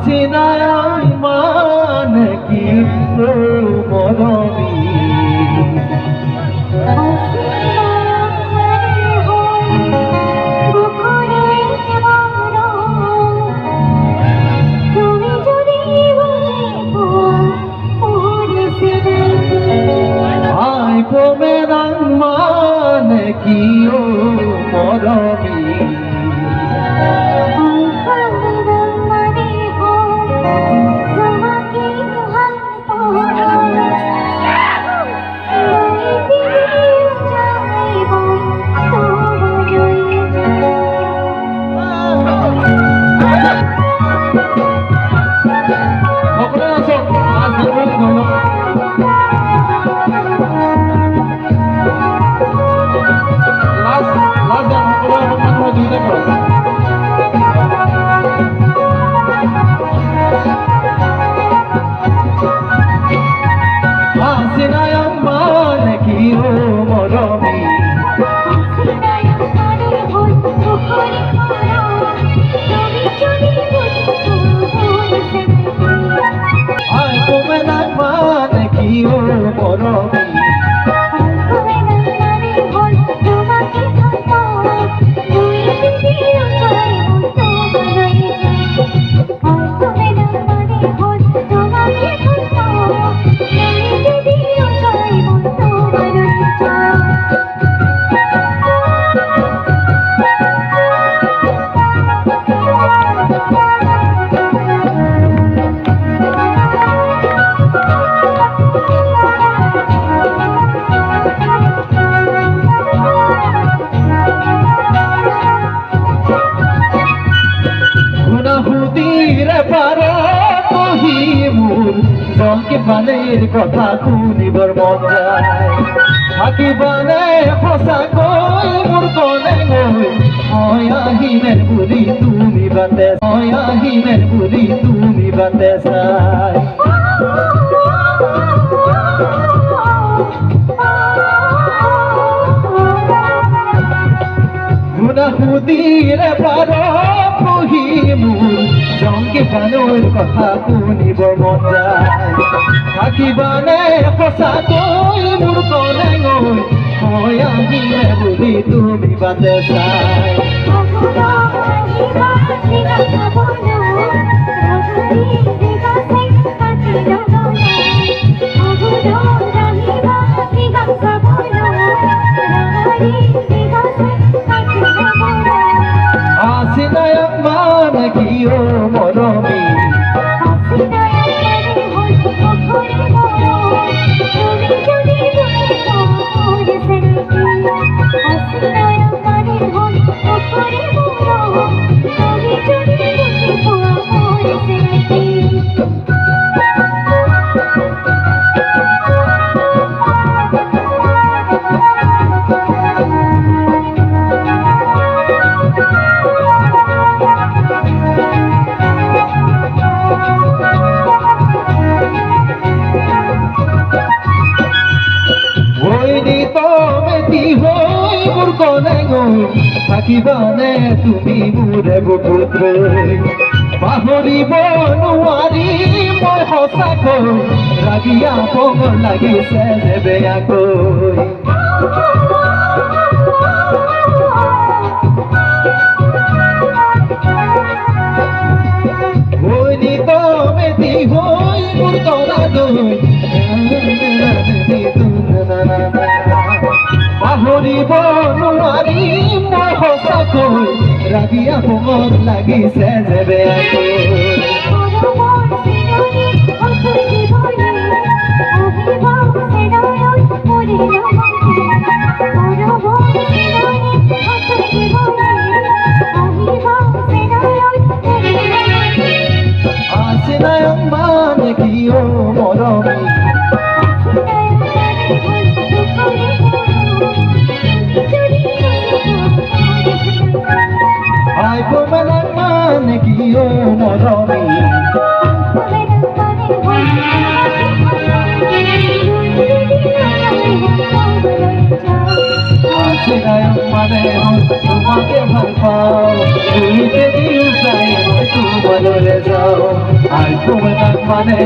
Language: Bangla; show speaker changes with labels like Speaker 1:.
Speaker 1: হাসিনায় মানে কি মরমি আই পোমেরাং মানে কি মরমি জলকে পানের কথা শুনিবৰ মন যায় থাকিবানে সঁচাকৈ মোৰ কলে গৈ মই আহিমেৰ বুলি তুমি বাটে মই আহিমেৰ বুলি তুমি বাটে চাই গুণা সুধিৰে পাৰ পঢ়ি মোৰ জংকে পানৰ কথা শুনিবৰ মন যায় থাকিবানে সঁচাকৈ মোৰ কলে গৈ মই আহিমে বুলি তুমি বাটে চাই হাসিনায় মানে কি মরমি থাকিবানে তুমি মোৰে বুকুত পাহৰিব নোৱাৰি মই সঁচাকৈ ৰাগিয়া পঙৰ লাগিছে যে বেয়াকৈ মেতি হৈ মোৰ তৰা গৈ পাহৰিব নোৱাৰি মই সঁচাকৈ ৰাগিয়া পঙৰ লাগিছে যে বেয়াকৈ হাসিনায় মানে কি মৰমি আই পোমেৰাং মানে কি মৰমি হাসিনায় মানে তোমাকে ভাল পাওঁ তুমি যদি যায় মই তোমালৈ যাও আই তুমি না মানে